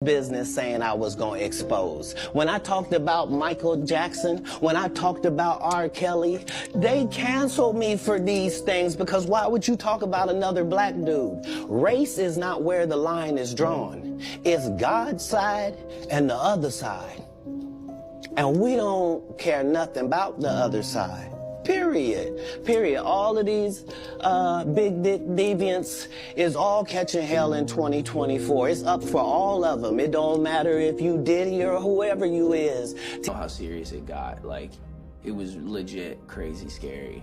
business saying I was going to expose. When I talked about Michael Jackson, when I talked about R. Kelly, they canceled me for these things because why would you talk about another black dude? Race is not where the line is drawn. It's God's side and the other side. And we don't care nothing about the other side. Period. Period. All of these big dick deviants is all catching hell in 2024. It's up for all of them. It don't matter if you Diddy or whoever you is. How serious it got. Like, it was legit crazy scary.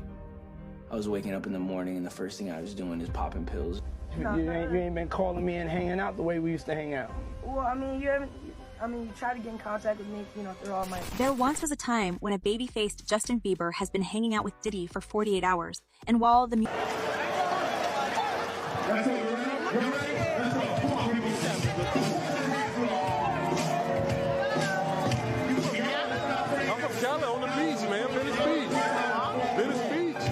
I was waking up in the morning and the first thing I was doing is popping pills. You ain't been calling me and hanging out the way we used to hang out. Well, you tried to get in contact with me, through all my... There once was a time when a baby-faced Justin Bieber has been hanging out with Diddy for 48 hours, and while the... I'm from Cali on the beach, man. Venice Beach. Venice Beach.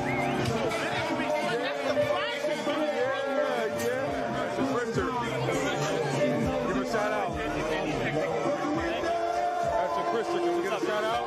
Yeah. That's a printer. Give a shout out. That's a Christian. Can we get a shout out?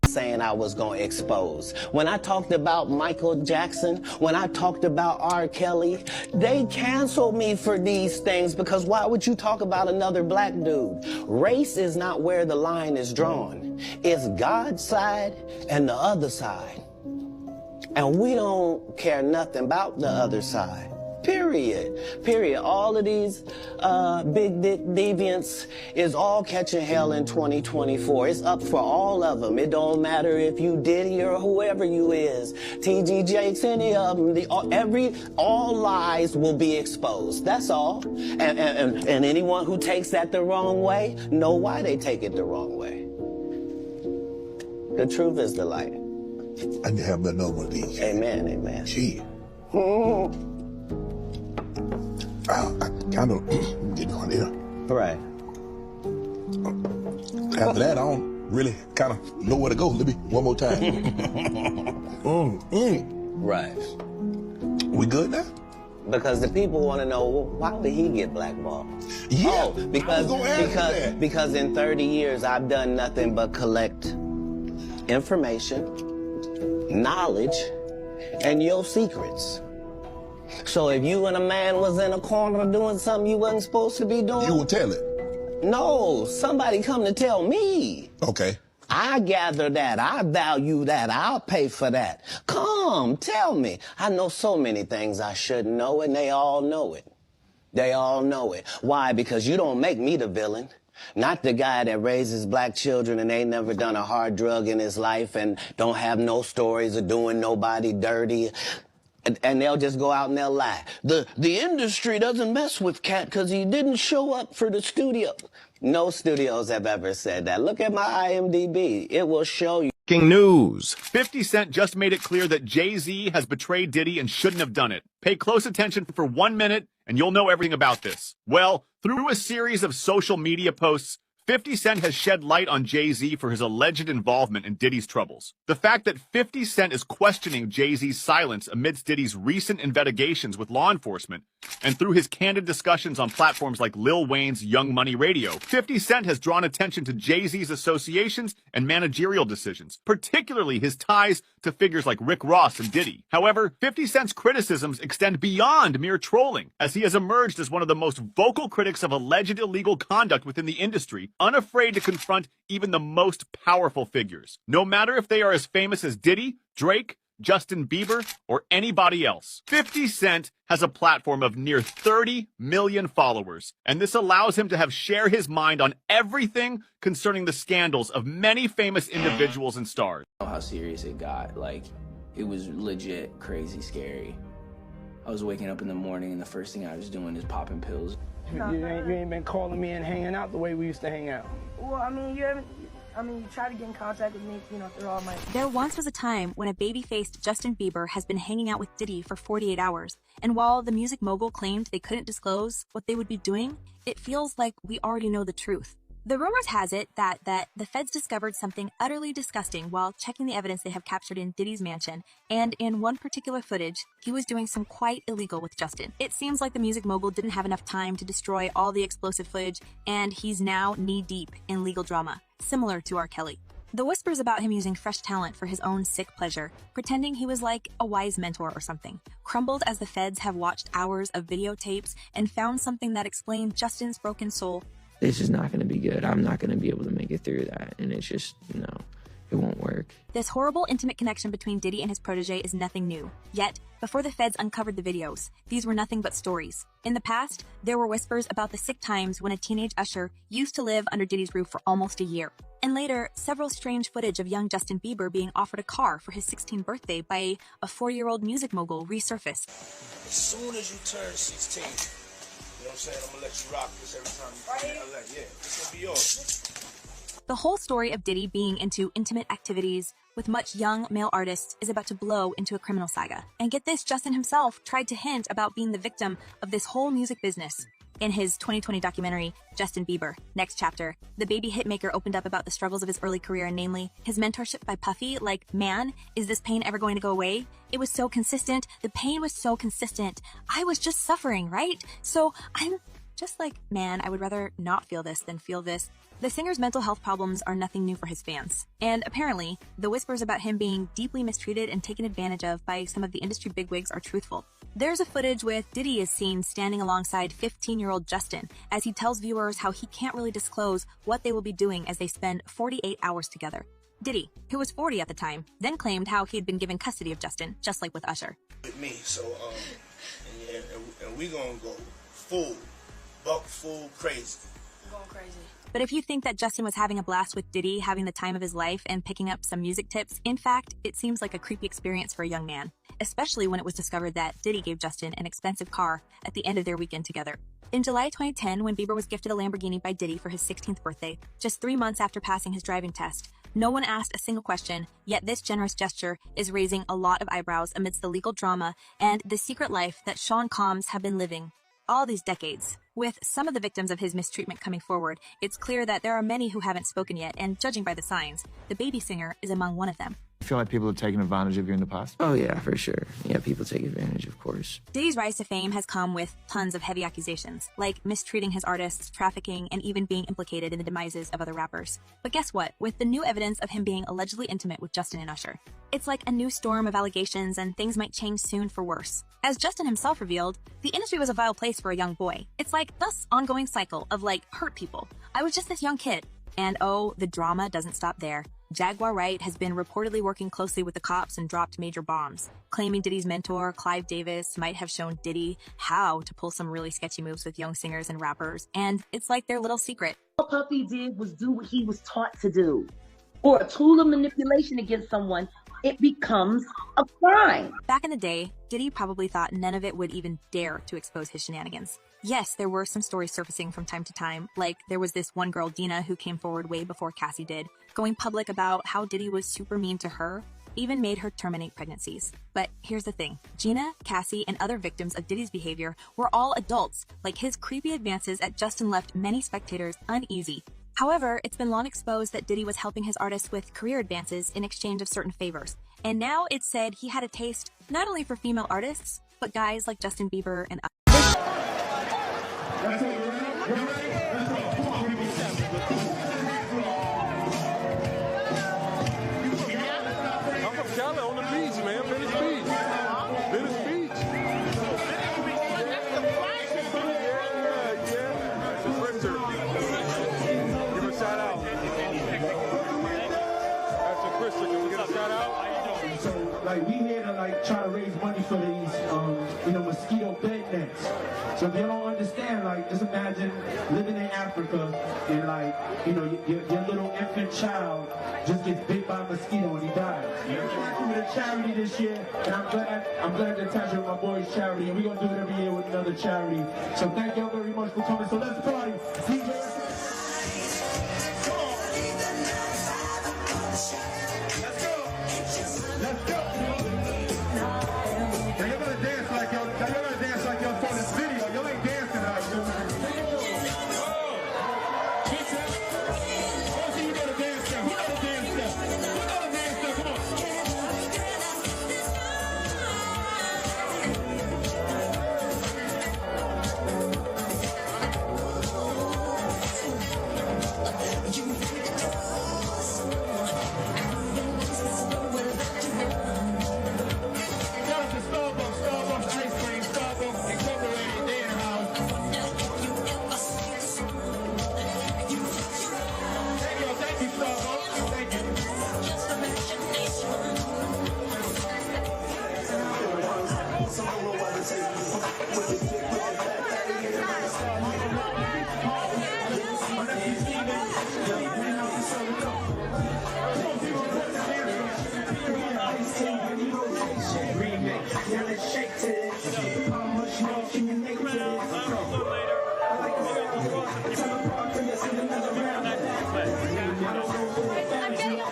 Saying I was going to expose. When I talked about Michael Jackson, when I talked about R. Kelly, they canceled me for these things because why would you talk about another black dude? Race is not where the line is drawn. It's God's side and the other side. And we don't care nothing about the other side. Period. Period. All of these big dick deviants is all catching hell in 2024. It's up for all of them. It don't matter if you Diddy or whoever you is. TG Jakes, any of them. All lies will be exposed. That's all. And anyone who takes that the wrong way, know why they take it the wrong way. The truth is the light. I need to have another one of these. Amen. Amen. Gee. I kind of get on there. Right. After that, I don't really kind of know where to go. Let me one more time. Right. We good now? Because the people want to know, well, why would he get blackballed? Yeah. Because in 30 years, I've done nothing but collect information, knowledge, and your secrets. So if you and a man was in a corner doing something you wasn't supposed to be doing... You will tell it? No, somebody come to tell me. Okay. I gather that, I value that, I'll pay for that. Come, tell me. I know so many things I shouldn't know, and they all know it. They all know it. Why? Because you don't make me the villain. Not the guy that raises black children and ain't never done a hard drug in his life and don't have no stories of doing nobody dirty. And they'll just go out and they'll lie. The industry doesn't mess with Cat because he didn't show up for the studio. No studios have ever said that. Look at my IMDb. It will show you. Breaking news. 50 Cent just made it clear that Jay-Z has betrayed Diddy and shouldn't have done it. Pay close attention for 1 minute and you'll know everything about this. Well, through a series of social media posts, 50 Cent has shed light on Jay-Z for his alleged involvement in Diddy's troubles. The fact that 50 Cent is questioning Jay-Z's silence amidst Diddy's recent investigations with law enforcement and through his candid discussions on platforms like Lil Wayne's Young Money Radio, 50 Cent has drawn attention to Jay-Z's associations and managerial decisions, particularly his ties to figures like Rick Ross and Diddy. However, 50 Cent's criticisms extend beyond mere trolling, as he has emerged as one of the most vocal critics of alleged illegal conduct within the industry, unafraid to confront even the most powerful figures, no matter if they are as famous as Diddy, Drake, Justin Bieber, or anybody else. 50 Cent has a platform of near 30 million followers, and this allows him to share his mind on everything concerning the scandals of many famous individuals and stars. How serious it got. Like, it was legit crazy scary. I was waking up in the morning and the first thing I was doing is popping pills. You ain't been calling me and hanging out the way we used to hang out. Well, I mean, you try to get in contact with me, you know, through all my... There once was a time when a baby-faced Justin Bieber has been hanging out with Diddy for 48 hours, and while the music mogul claimed they couldn't disclose what they would be doing, it feels like we already know the truth. The rumors has it that the feds discovered something utterly disgusting while checking the evidence they have captured in Diddy's mansion, and in one particular footage, he was doing some quite illegal with Justin. It seems like the music mogul didn't have enough time to destroy all the explosive footage, and he's now knee-deep in legal drama, similar to R. Kelly. The whispers about him using fresh talent for his own sick pleasure, pretending he was like a wise mentor or something, crumbled as the feds have watched hours of videotapes and found something that explained Justin's broken soul. This is not going to be good. I'm not going to be able to make it through that. And it's just, no, it won't work. This horrible, intimate connection between Diddy and his protege is nothing new. Yet, before the feds uncovered the videos, these were nothing but stories. In the past, there were whispers about the sick times when a teenage usher used to live under Diddy's roof for almost a year. And later, several strange footage of young Justin Bieber being offered a car for his 16th birthday by a 4-year-old music mogul resurfaced. As soon as you turn 16, you know what I'm saying? I'm gonna let you rock this every time you yeah, this gonna be yours. The whole story of Diddy being into intimate activities with much young male artists is about to blow into a criminal saga. And get this, Justin himself tried to hint about being the victim of this whole music business. In his 2020 documentary, Justin Bieber, Next Chapter, the baby hitmaker opened up about the struggles of his early career, and namely, his mentorship by Puffy, like, man, is this pain ever going to go away? It was so consistent. The pain was so consistent. I was just suffering, right? So I'm just like, man, I would rather not feel this than feel this. The singer's mental health problems are nothing new for his fans. And apparently, the whispers about him being deeply mistreated and taken advantage of by some of the industry bigwigs are truthful. There's a footage with Diddy is seen standing alongside 15-year-old Justin as he tells viewers how he can't really disclose what they will be doing as they spend 48 hours together. Diddy, who was 40 at the time, then claimed how he had been given custody of Justin, just like with Usher. With me, so, and we gonna go full crazy. Going crazy. But if you think that Justin was having a blast with Diddy, having the time of his life, and picking up some music tips, in fact, it seems like a creepy experience for a young man, especially when it was discovered that Diddy gave Justin an expensive car at the end of their weekend together. In July 2010, when Bieber was gifted a Lamborghini by Diddy for his 16th birthday, just 3 months after passing his driving test, no one asked a single question, yet this generous gesture is raising a lot of eyebrows amidst the legal drama and the secret life that Sean Combs have been living all these decades. With some of the victims of his mistreatment coming forward, it's clear that there are many who haven't spoken yet, and judging by the signs, the baby singer is among one of them. You feel like people have taken advantage of you in the past? Oh, yeah, for sure. Yeah, people take advantage, of course. Diddy's rise to fame has come with tons of heavy accusations, like mistreating his artists, trafficking, and even being implicated in the demises of other rappers. But guess what? With the new evidence of him being allegedly intimate with Justin and Usher, it's like a new storm of allegations, and things might change soon for worse. As Justin himself revealed, the industry was a vile place for a young boy. It's like this ongoing cycle of, like, hurt people. I was just this young kid. And oh, the drama doesn't stop there. Jaguar Wright has been reportedly working closely with the cops and dropped major bombs, claiming Diddy's mentor, Clive Davis, might have shown Diddy how to pull some really sketchy moves with young singers and rappers, and it's like their little secret. All Puffy did was do what he was taught to do. Or a tool of manipulation against someone, it becomes a crime. Back in the day, Diddy probably thought none of it would even dare to expose his shenanigans. Yes, there were some stories surfacing from time to time, like there was this one girl, Dina, who came forward way before Cassie did, going public about how Diddy was super mean to her, even made her terminate pregnancies. But here's the thing, Gina, Cassie, and other victims of Diddy's behavior were all adults, like his creepy advances at Justin left many spectators uneasy. However, it's been long exposed that Diddy was helping his artists with career advances in exchange of certain favors. And now it's said he had a taste not only for female artists, but guys like Justin Bieber and others. Like, we here to, like, try to raise money for these, mosquito bed nets. So if you don't understand, like, just imagine living in Africa and, like, your little infant child just gets bit by a mosquito and he dies. We're with a charity this year, and I'm glad to attach with my boys' charity, and we're going to do it every year with another charity. So thank y'all very much for coming. So let's party. DJ. Now let's shake to this. How much more can you make to this? I like to say, tell the bartender, send another round. I'm getting a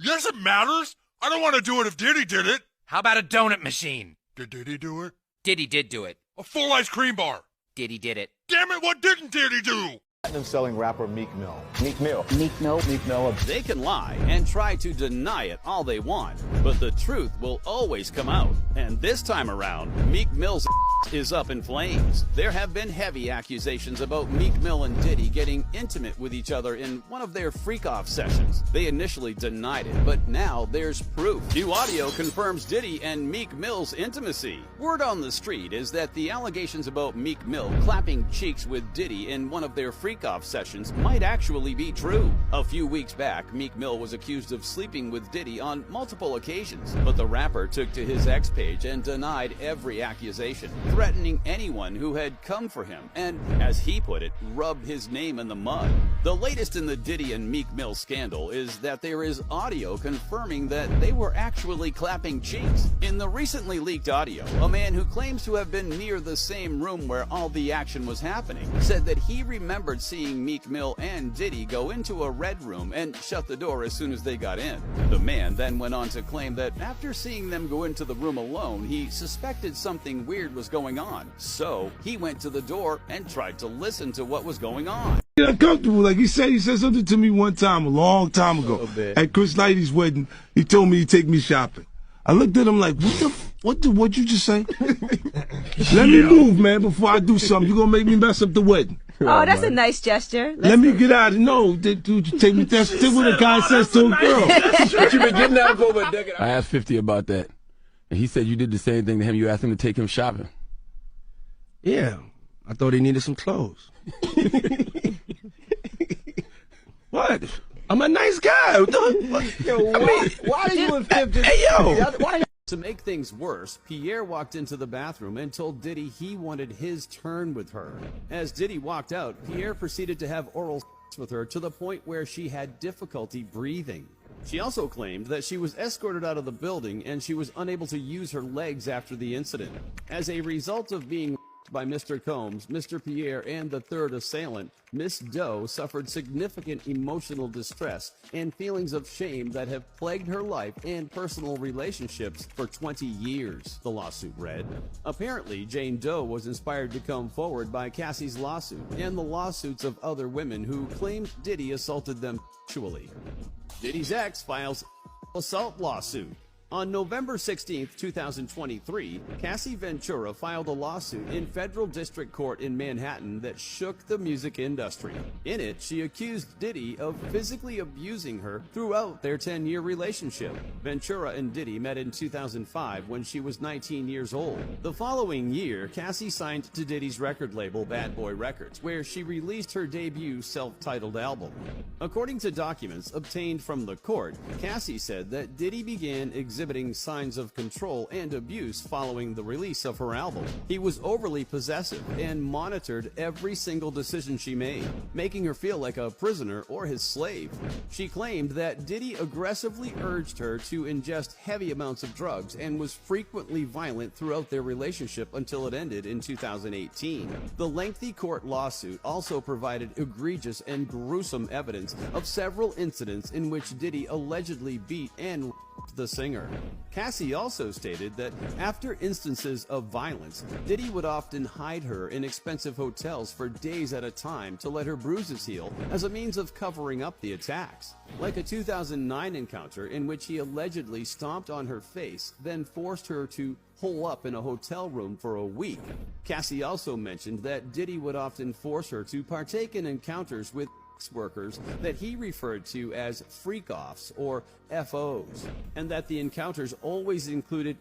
Yes, it matters. I don't want to do it if Diddy did it. How about a donut machine? Did Diddy do it? Diddy did do it. A full ice cream bar. Diddy did it. Damn it, what didn't Diddy do? Platinum-selling rapper Meek Mill. Meek Mill. Meek Mill. Meek Mill. They can lie and try to deny it all they want, but the truth will always come out. And this time around, Meek Mill's is up in flames. There have been heavy accusations about Meek Mill and Diddy getting intimate with each other in one of their freak-off sessions. They initially denied it, but now there's proof. New audio confirms Diddy and Meek Mill's intimacy. Word on the street is that the allegations about Meek Mill clapping cheeks with Diddy in one of their freak-off sessions might actually be true. A few weeks back, Meek Mill was accused of sleeping with Diddy on multiple occasions, but the rapper took to his X page and denied every accusation, threatening anyone who had come for him and, as he put it, rubbed his name in the mud. The latest in the Diddy and Meek Mill scandal is that there is audio confirming that they were actually clapping cheeks. In the recently leaked audio, a man who claims to have been near the same room where all the action was happening said that he remembered seeing Meek Mill and Diddy go into a red room and shut the door as soon as they got in. The man then went on to claim that after seeing them go into the room alone, he suspected something weird was going on. So he went to the door and tried to listen to what was going on. Uncomfortable. Like he said something to me one time, a long time ago, at Chris Lighty's wedding. He told me he'd take me shopping. I looked at him like, what'd you just say? Let me move, man, before I do something. You're gonna make me mess up the wedding. Oh, that's a nice gesture. Let me get out of no, dude, you take me. That's what a guy says to a girl. What you been getting out for over a decade? I asked 50 about that, and he said you did the same thing to him. You asked him to take him shopping. Yeah, I thought he needed some clothes. What? I'm a nice guy. Yo, why are you in 50? Hey, yo. To make things worse, Pierre walked into the bathroom and told Diddy he wanted his turn with her. As Diddy walked out, Pierre proceeded to have oral sex with her to the point where she had difficulty breathing. She also claimed that she was escorted out of the building and she was unable to use her legs after the incident. As a result of being by Mr. Combs, Mr. Pierre, and the third assailant, Miss Doe suffered significant emotional distress and feelings of shame that have plagued her life and personal relationships for 20 years, the lawsuit read. Apparently, Jane Doe was inspired to come forward by Cassie's lawsuit and the lawsuits of other women who claimed Diddy assaulted them sexually. Diddy's ex files assault lawsuit. On November 16, 2023, Cassie Ventura filed a lawsuit in federal district court in Manhattan that shook the music industry. In it, she accused Diddy of physically abusing her throughout their 10-year relationship. Ventura and Diddy met in 2005 when she was 19 years old. The following year, Cassie signed to Diddy's record label Bad Boy Records, where she released her debut self-titled album. According to documents obtained from the court, Cassie said that Diddy began exhibiting signs of control and abuse following the release of her album. He was overly possessive and monitored every single decision she made, making her feel like a prisoner or his slave. She claimed that Diddy aggressively urged her to ingest heavy amounts of drugs and was frequently violent throughout their relationship until it ended in 2018. The lengthy court lawsuit also provided egregious and gruesome evidence of several incidents in which Diddy allegedly beat and raped the singer. Cassie also stated that after instances of violence, Diddy would often hide her in expensive hotels for days at a time to let her bruises heal as a means of covering up the attacks. Like a 2009 encounter in which he allegedly stomped on her face, then forced her to hole up in a hotel room for a week. Cassie also mentioned that Diddy would often force her to partake in encounters with workers that he referred to as freak-offs or FOs, and that the encounters always included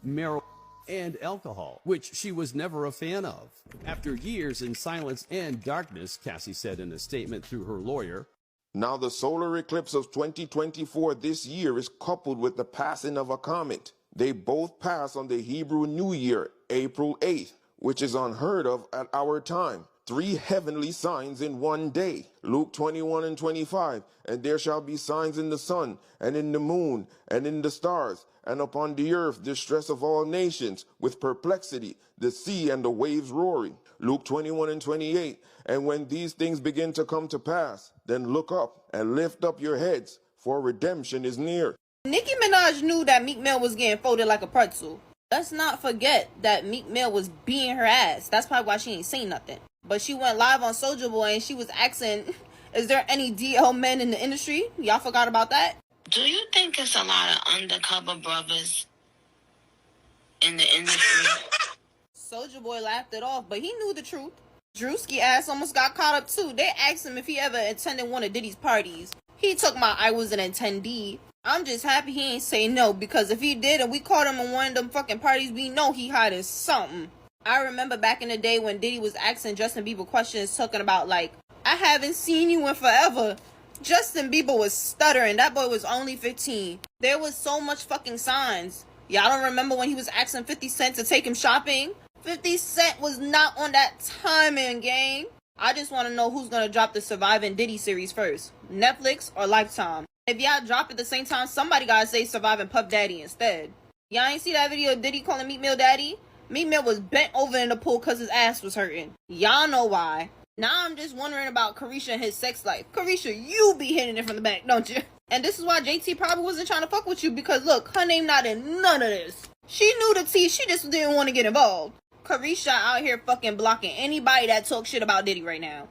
marijuana, and alcohol, which she was never a fan of. After years in silence and darkness, Cassie said in a statement through her lawyer, "Now the solar eclipse of 2024 this year is coupled with the passing of a comet. They both pass on the Hebrew New Year, April 8th, which is unheard of at our time. 3 heavenly signs in one day. Luke 21 and 25. And there shall be signs in the sun, and in the moon, and in the stars, and upon the earth distress of all nations, with perplexity, the sea and the waves roaring. Luke 21 and 28. And when these things begin to come to pass, then look up and lift up your heads, for redemption is near." Nicki Minaj knew that Meek Mill was getting folded like a pretzel. Let's not forget that Meek Mill was beating her ass. That's probably why she ain't saying nothing. But she went live on Soulja Boy and she was asking, is there any DL men in the industry? Y'all forgot about that? Do you think it's a lot of undercover brothers in the industry? Soulja Boy laughed it off, but he knew the truth. Drewski ass almost got caught up too. They asked him if he ever attended one of Diddy's parties. He took my I was an attendee. I'm just happy he ain't say no, because if he did and we caught him in one of them fucking parties, we know he hiding something. I remember back in the day when Diddy was asking Justin Bieber questions talking about like, I haven't seen you in forever. Justin Bieber was stuttering. That boy was only 15. There was so much fucking signs. Y'all don't remember when he was asking 50 Cent to take him shopping? 50 Cent was not on that timing, gang. I just want to know who's going to drop the Surviving Diddy series first. Netflix or Lifetime? If y'all drop at the same time, somebody got to say Surviving Puff Daddy instead. Y'all ain't see that video of Diddy calling Meek Mill daddy? Meek Mill was bent over in the pool because his ass was hurting. Y'all know why. Now I'm just wondering about Carisha and his sex life. Carisha, you be hitting it from the back, don't you? And this is why JT probably wasn't trying to fuck with you, because look, her name not in none of this. She knew the tea, she just didn't want to get involved. Carisha out here fucking blocking anybody that talks shit about Diddy right now.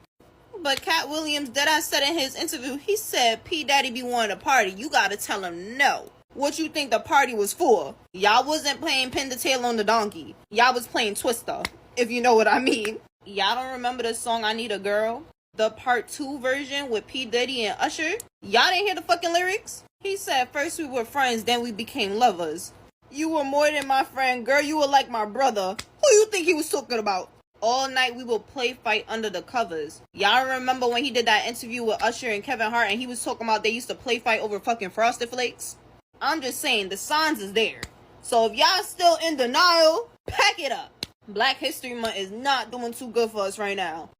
But Cat Williams, deadass said in his interview, he said P. Daddy be wanting to party. You gotta tell him no. What you think the party was for? Y'all wasn't playing Pin the Tail on the Donkey. Y'all was playing Twister, if you know what I mean. Y'all don't remember the song I Need a Girl? The part 2 version with P. Diddy and Usher? Y'all didn't hear the fucking lyrics? He said first we were friends, then we became lovers. You were more than my friend, girl, you were like my brother. Who you think he was talking about? All night we will play fight under the covers. Y'all remember when he did that interview with Usher and Kevin Hart and he was talking about they used to play fight over fucking Frosted Flakes? I'm just saying, the signs is there. So if y'all still in denial, pack it up. Black History Month is not doing too good for us right now.